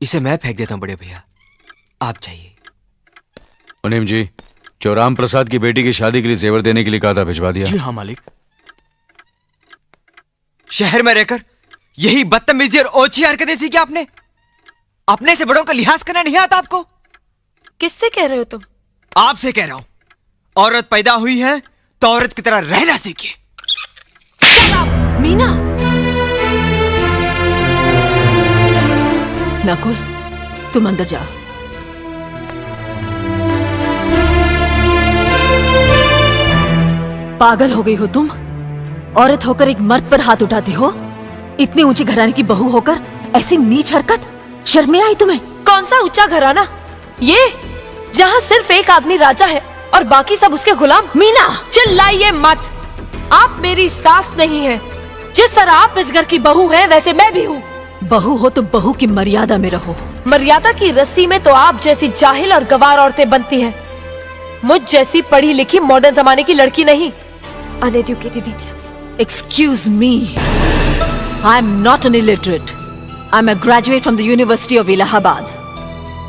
इसे मैं फेंक देता हूं बड़े भैया, आप जाइए। मुनीम जी, चौराम प्रसाद की बेटी की शादी के लिए जेवर देने के लिए कहा था, भिजवा दिया? जी हाँ मालिक। शहर में रहकर यही बदतमीजी और ओछी हरकतें सीखी आपने? अपने से बड़ों का लिहाज करना नहीं आता आपको? किससे कह रहे हो तुम? आपसे कह रहा हूं। औरत पैदा हुई है तो औरत की तरह रहना सीखिए। मीना, नकुल, तुम अंदर जाओ। पागल हो गई हो तुम? औरत होकर एक मर्द पर हाथ उठाती हो? इतनी ऊंची घराने की बहू होकर ऐसी नीच हरकत, शर्म नहीं आई तुम्हें? कौन सा ऊंचा घराना? ये जहाँ सिर्फ एक आदमी राजा है और बाकी सब उसके गुलाम। मीना, चिल्लाइए मत। आप मेरी सास नहीं है। जिस तरह आप इस घर की बहू हैं, वैसे मैं भी हूँ। बहू हो तो बहू की मर्यादा में रहो। मर्यादा की रस्सी में तो आप जैसी जाहिल और गवार औरतें बनती हैं। मुझ जैसी पढ़ी लिखी मॉडर्न जमाने की लड़की नहीं। Uneducated idiots. Excuse me. I am not an illiterate. I am a graduate from the University of Allahabad.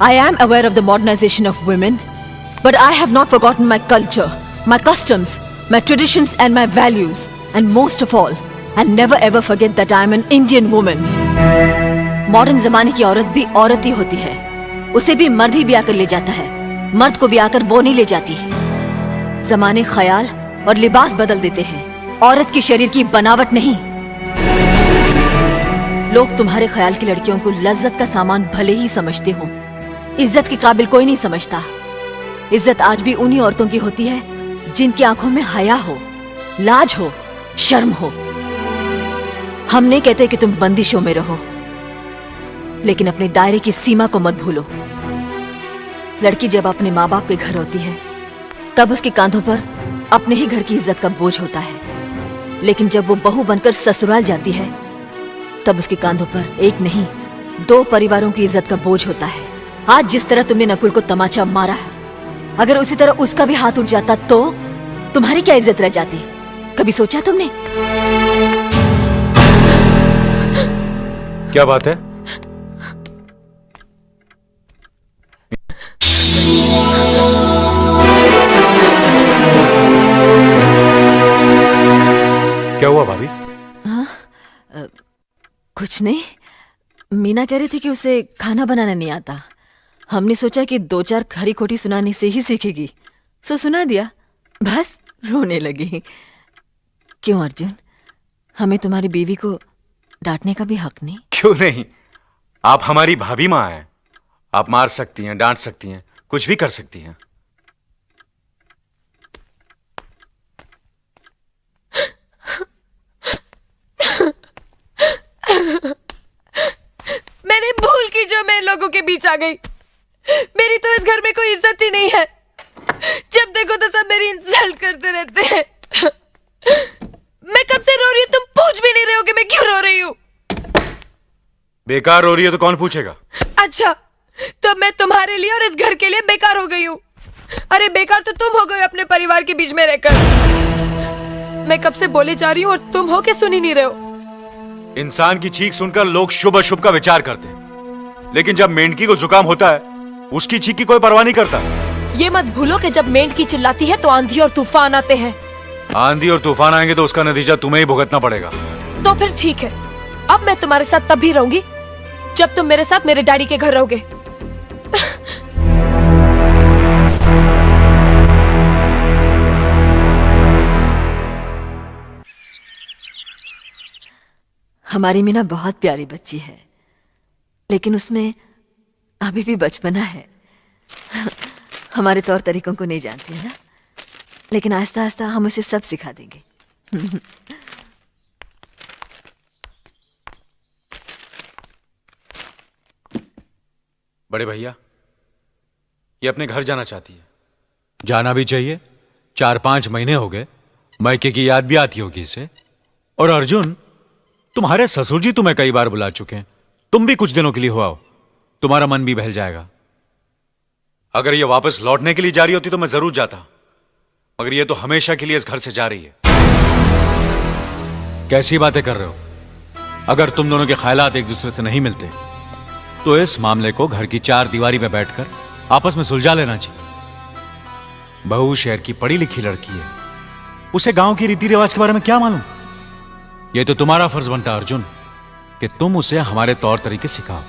I am aware of the modernization of women, but I have not forgotten my culture, my customs, my traditions and my values. And most of all, I'll never ever forget that I am an Indian woman. Modern जमाने की औरत भी औरत ही होती है। उसे भी मर्द ही ब्याह कर ले जाता है, मर्द को ब्याह कर वो नहीं ले जाती। जमाने ख्याल और लिबास बदल देते हैं, औरत की शरीर की बनावट नहीं। लोग तुम्हारे ख्याल की लड़कियों को लज्जत का सामान भले ही समझते हो, इज्जत के काबिल कोई नहीं समझता। इज्जत आज भी उन्हीं औरतों की होती है जिनकी आंखों में हया हो, लाज हो, शर्म हो। हम नहीं कहते कि तुम बंदिशों में रहो, लेकिन अपने दायरे की सीमा को मत भूलो। लड़की जब अपने माँ बाप के घर होती है, तब उसके कांधों पर अपने ही घर की इज्जत का बोझ होता है। लेकिन जब वो बहू बनकर ससुराल जाती है, तब उसके कांधों पर एक नहीं, 2 परिवारों की इज्जत का बोझ होता है। आज जिस तरह तुमने नकुल को तमाचा मारा, अगर उसी तरह उसका भी हाथ उठ जाता तो तुम्हारी क्या इज्जत रह जाती? कभी सोचा तुमने? क्या बात है? क्या हुआ भाभी? कुछ नहीं। मीना कह रही थी कि उसे खाना बनाना नहीं आता। हमने सोचा कि 2-4 खरी खोटी सुनाने से ही सीखेगी, सो सुना दिया। बस रोने लगी। क्यों अर्जुन, हमें तुम्हारी बीवी को डांटने का भी हक नहीं? क्यों नहीं, आप हमारी भाभी माँ हैं। आप मार सकती हैं, डांट सकती हैं, कुछ भी कर सकती हैं। मैंने भूल की जो मैं लोगों के बीच आ गई। मेरी तो इस घर में कोई इज्जत ही नहीं है। जब देखो तो सब मेरी इंसल्ट करते रहते हैं। मैं कब से रो रही हूँ, तुम पूछ भी नहीं रहे हो कि मैं क्यों रो रही हूँ। बेकार रो रही है तो कौन पूछेगा? अच्छा, तो मैं तुम्हारे लिए और इस घर के लिए बेकार हो गई हूँ। अरे बेकार तो तुम हो गए अपने परिवार के बीच में रहकर। मैं कब से बोले जा रही हूँ और तुम हो के सुन ही नहीं रहे हो। इंसान की चीख सुनकर लोग शुभ अशुभ का विचार करते हैं, लेकिन जब मेंढकी को जुकाम होता है, उसकी चीख की कोई परवाह नहीं करता। ये मत भूलो कि जब मेंढकी चिल्लाती है तो आंधी और तूफान आते हैं। आंधी और तूफान आएंगे तो उसका नतीजा तुम्हें ही भुगतना पड़ेगा। तो फिर ठीक है, अब मैं तुम्हारे साथ तब भी रहूंगी जब तुम मेरे साथ मेरे डैडी के घर रहोगे। हमारी मीना बहुत प्यारी बच्ची है, लेकिन उसमें अभी भी बचपना है। हमारे तौर तरीकों को नहीं जानती है ना, लेकिन आहिस्ता आहिस्ता हम उसे सब सिखा देंगे। बड़े भैया, ये अपने घर जाना चाहती है। जाना भी चाहिए। 4-5 महीने हो गए, मायके की याद भी आती होगी इसे। और अर्जुन, तुम्हारे ससुर जी तुम्हें कई बार बुला चुके हैं। तुम भी कुछ दिनों के लिए हो आओ, तुम्हारा मन भी बहल जाएगा। अगर ये वापस लौटने के लिए जा रही होती तो मैं जरूर जाता, मगर ये तो हमेशा के लिए इस घर से जा रही है। कैसी बातें कर रहे हो? अगर तुम दोनों के ख्यालात एक दूसरे से नहीं मिलते तो इस मामले को घर की चार दीवारी में बैठकर आपस में सुलझा लेना चाहिए। बहू शहर की पढ़ी लिखी लड़की है, उसे गांव की रीति रिवाज के बारे में क्या मालूम। यह तो तुम्हारा फर्ज बनता है अर्जुन कि तुम उसे हमारे तौर तरीके सिखाओ।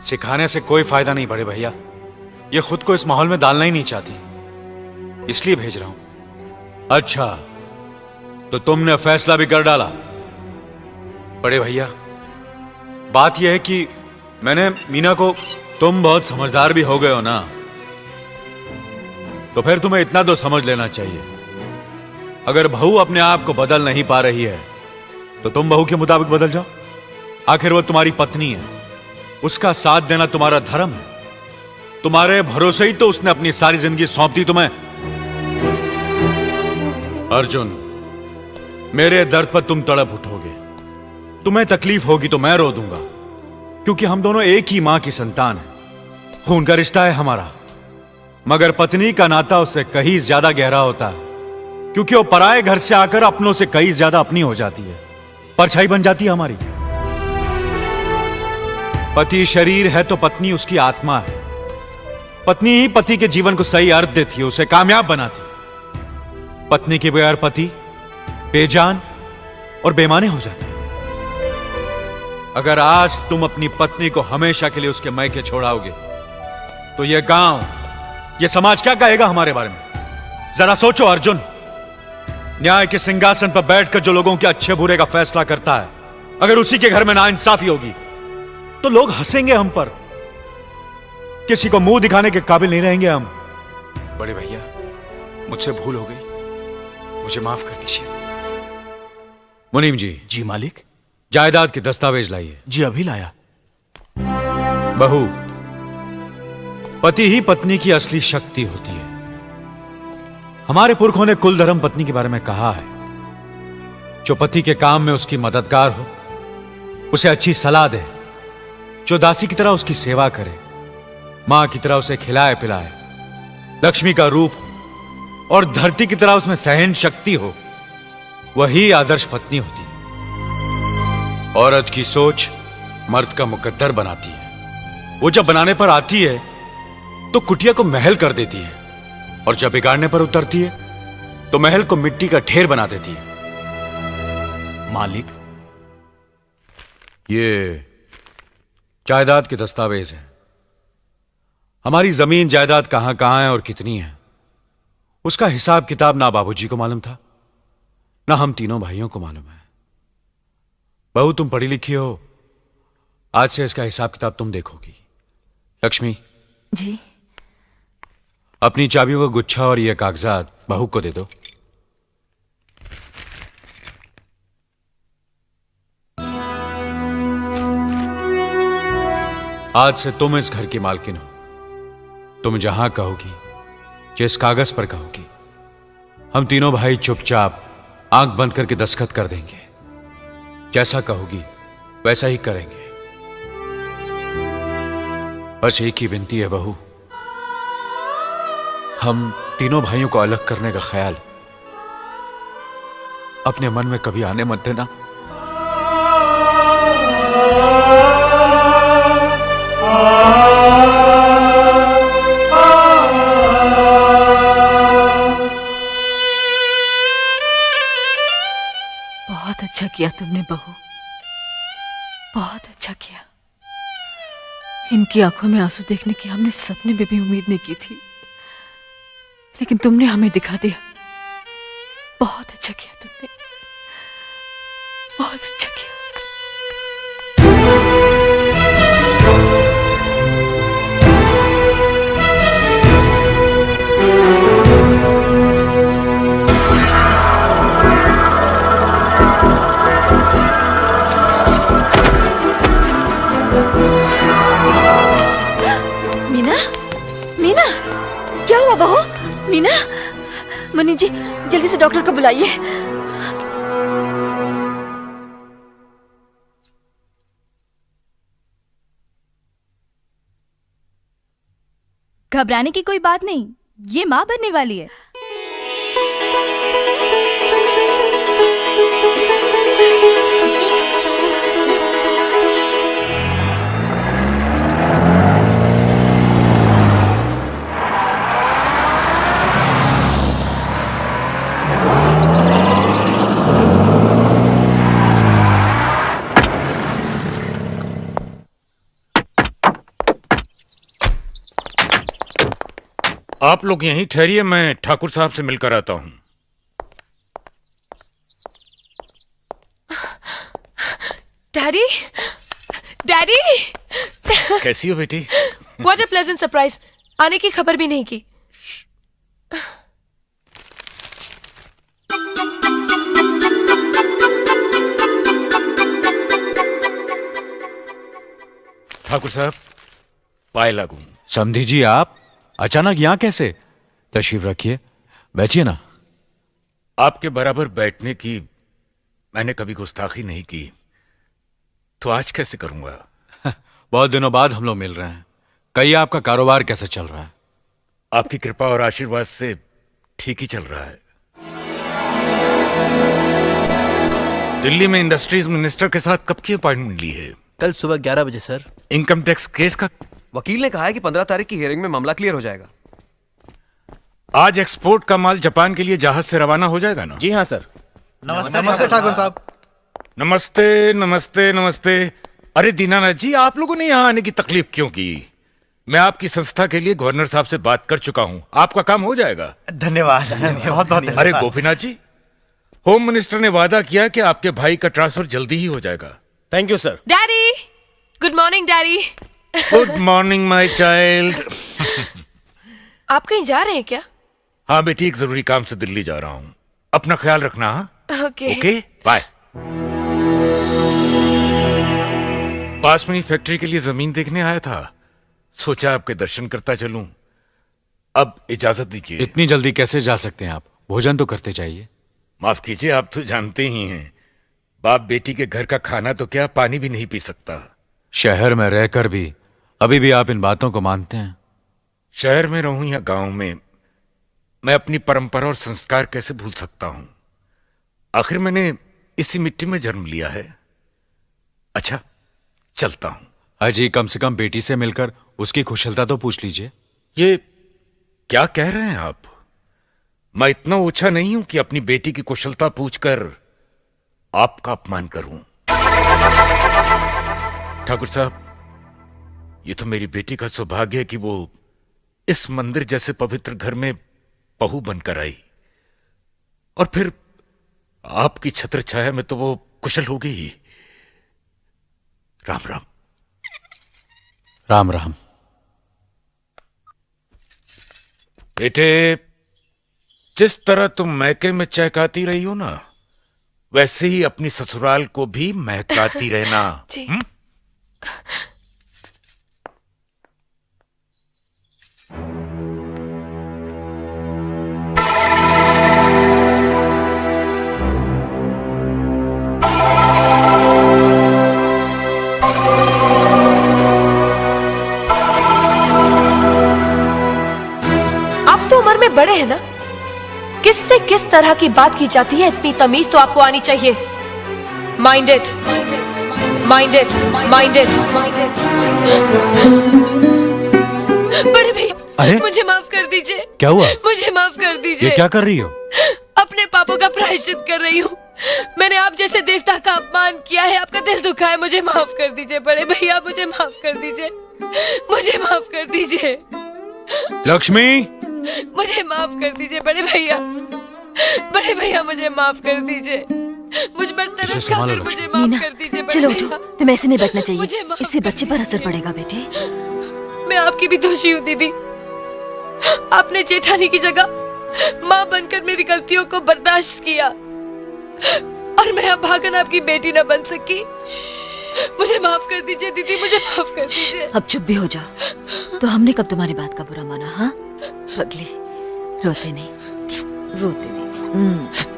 सिखाने से कोई फायदा नहीं बड़े भैया, ये खुद को इस माहौल में डालना ही नहीं चाहती, इसलिए भेज रहा हूं। अच्छा, तो तुमने फैसला भी कर डाला। बड़े भैया, बात यह है कि मैंने मीना को, तुम बहुत समझदार भी हो गए हो ना, तो फिर तुम्हें इतना तो समझ लेना चाहिए, अगर बहू अपने आप को बदल नहीं पा रही है तो तुम बहू के मुताबिक बदल जाओ। आखिर वो तुम्हारी पत्नी है, उसका साथ देना तुम्हारा धर्म है। तुम्हारे भरोसे ही तो उसने अपनी सारी जिंदगी सौंप दी तुम्हें। अर्जुन, मेरे दर्द पर तुम तड़प उठोगे, तुम्हें तकलीफ होगी तो मैं रो दूंगा, क्योंकि हम दोनों एक ही मां की संतान हैं। खून का रिश्ता है हमारा, मगर पत्नी का नाता उससे कहीं ज्यादा गहरा होता है, क्योंकि वो पराए घर से आकर अपनों से कहीं ज्यादा अपनी हो जाती है, परछाई बन जाती है हमारी। पति शरीर है तो पत्नी उसकी आत्मा है। पत्नी ही पति के जीवन को सही अर्थ देती है, उसे कामयाब बनाती। पत्नी के बगैर पति बेजान और बेमाने हो जाते। अगर आज तुम अपनी पत्नी को हमेशा के लिए उसके मैके छोड़ाओगे तो यह गांव, यह समाज क्या कहेगा हमारे बारे में? जरा सोचो अर्जुन, न्याय के सिंहासन पर बैठकर जो लोगों के अच्छे बुरे का फैसला करता है, अगर उसी के घर में नाइंसाफी होगी तो लोग हंसेंगे हम पर, किसी को मुंह दिखाने के काबिल नहीं रहेंगे हम। बड़े भैया, मुझसे भूल हो गई, मुझे माफ कर दीजिए। मुनीम जी। जी मालिक। जायदाद के दस्तावेज लाइए। जी अभी लाया। बहू, पति ही पत्नी की असली शक्ति होती है। हमारे पुरखों ने कुल धर्म पत्नी के बारे में कहा है, जो पति के काम में उसकी मददगार हो, उसे अच्छी सलाह दे, जो दासी की तरह उसकी सेवा करे, मां की तरह उसे खिलाए पिलाए, लक्ष्मी का रूप हो और धरती की तरह उसमें सहन शक्ति हो, वही आदर्श पत्नी होती है। औरत की सोच मर्द का मुकद्दर बनाती है। वो जब बनाने पर आती है तो कुटिया को महल कर देती है, और जब बिगाड़ने पर उतरती है तो महल को मिट्टी का ढेर बना देती है। मालिक, ये जायदाद के दस्तावेज हैं। हमारी जमीन जायदाद कहां कहां है और कितनी है, उसका हिसाब किताब ना बाबूजी को मालूम था, ना हम तीनों भाइयों को मालूम है। बहू, तुम पढ़ी लिखी हो, आज से इसका हिसाब किताब तुम देखोगी। लक्ष्मी जी। अपनी चाबियों का गुच्छा और ये कागजात बहू को दे दो। आज से तुम इस घर की मालकिन हो। तुम जहां कहोगी, जिस कागज पर कहोगी, हम तीनों भाई चुपचाप आंख बंद करके दस्तखत कर देंगे। जैसा कहोगी वैसा ही करेंगे। बस एक ही विनती है बहू, हम तीनों भाइयों को अलग करने का ख्याल अपने मन में कभी आने मत देना। बहुत अच्छा किया तुमने बहू, बहुत अच्छा किया। इनकी आंखों में आंसू देखने की हमने सपने में भी उम्मीद नहीं की थी, लेकिन तुमने हमें दिखा दिया। बहुत अच्छा किया तुमने, बहुत अच्छा किया। मीना, मीना, क्या हुआ बहू? मीना, मनी जी जल्दी से डॉक्टर को बुलाइए। घबराने की कोई बात नहीं, ये मां बनने वाली है। आप लोग यहीं ठहरिए, मैं ठाकुर साहब से मिलकर आता हूं। डैडी, डैडी, कैसी हो बेटी? What a pleasant surprise. आने की खबर भी नहीं की। ठाकुर साहब, पाए लागू। समधी जी, आप अचानक यहाँ कैसे? तशरीफ रखिए, बैठिए ना। आपके बराबर बैठने की मैंने कभी गुस्ताखी नहीं की, तो आज कैसे करूंगा? बहुत दिनों बाद हम लोग मिल रहे हैं। कहिए, आपका कारोबार कैसे चल रहा है? आपकी कृपा और आशीर्वाद से ठीक ही चल रहा है। दिल्ली में इंडस्ट्रीज मिनिस्टर के साथ कब की अपॉइंटमेंट ली है? कल सुबह 11 बजे सर। इनकम टैक्स केस का? वकील ने कहा है कि 15 तारीख की हियरिंग में मामला क्लियर हो जाएगा। आज एक्सपोर्ट का माल जापान के लिए जहाज से रवाना हो जाएगा ना? जी हाँ सर। नमस्ते ठाकुर साहब। नमस्ते नमस्ते नमस्ते। अरे दीनानाथ जी, आप लोगों ने यहाँ आने की तकलीफ क्यों की? मैं आपकी संस्था के लिए गवर्नर साहब से बात कर चुका हूँ, आपका काम हो जाएगा। धन्यवाद, बहुत बहुत। अरे गोपीनाथ जी, होम मिनिस्टर ने वादा किया कि आपके भाई का ट्रांसफर जल्दी ही हो जाएगा। Thank you sir. Daddy, good morning daddy. Good morning my child. आप कहीं जा रहे हैं क्या? हाँ बेटी, एक जरूरी काम से दिल्ली जा रहा हूँ, अपना ख्याल रखना। हाँ, ओके ओके, बाय। पास में ही फैक्ट्री के लिए जमीन देखने आया था, सोचा आपके दर्शन करता चलूं। अब इजाजत दीजिए। इतनी जल्दी कैसे जा सकते हैं आप? भोजन तो करते जाइए। माफ कीजिए, आप तो जानते ही हैं, बाप बेटी के घर का खाना तो क्या, पानी भी नहीं पी सकता। शहर में रहकर भी अभी भी आप इन बातों को मानते हैं? शहर में रहूं या गांव में, मैं अपनी परंपरा और संस्कार कैसे भूल सकता हूं? आखिर मैंने इसी मिट्टी में जन्म लिया है। अच्छा, चलता हूं। अजी, कम से कम बेटी से मिलकर उसकी कुशलता तो पूछ लीजिए। ये क्या कह रहे हैं आप? मैं इतना ओछा नहीं हूं कि अपनी बेटी की कुशलता पूछकर आपका अपमान करूं। ठाकुर साहब, ये तो मेरी बेटी का सौभाग्य है कि वो इस मंदिर जैसे पवित्र घर में बहू बनकर आई, और फिर आपकी छत्र छाया में तो वो कुशल हो गई ही। राम राम। राम राम। बेटे, जिस तरह तुम मैके में चहकाती रही हो ना, वैसे ही अपनी ससुराल को भी महकाती रहना। जी। आप तो उम्र में बड़े हैं ना, किससे किस तरह की बात की जाती है, इतनी तमीज तो आपको आनी चाहिए। Mind it, mind it, mind it. बड़े भाई, अरे? मुझे माफ कर दीजिए। क्या हुआ? मुझे माफ कर दीजिए। ये क्या कर रही हो? अपने पापों का प्रायश्चित कर रही हूँ। मैंने आप जैसे देवता का अपमान किया है, आपका दिल दुखा है, मुझे माफ कर दीजिए बड़े भैया, मुझे माफ कर दीजिए, मुझे माफ कर दीजिए। लक्ष्मी, मुझे माफ कर दीजिए बड़े भैया, बड़े भैया मुझे माफ कर दीजिए, मुझ पर तरस इसे संभालो खाकर मुझे मीना, माफ कर दीजिए बड़े चलो भैया। उठो, तुम्हें ऐसे नहीं बैठना मुझे चाहिए, माफ इससे कर बच्चे पर असर पड़ेगा बेटे। मैं आपकी भी दोषी हूँ दीदी। आपने जेठानी की जगह माँ बनकर मेरी गलतियों को बर्दाश्त किया, और मैं अब भागन आपकी बेटी न बन सकी। मुझे माफ कर दीजिए दीदी, मुझे माफ कर दीजिए। अब चुप भी हो जाओ। तो हमने कब तुम्हारी बात का बुरा माना? हाँ पगली, रोते नहीं, रोते नहीं।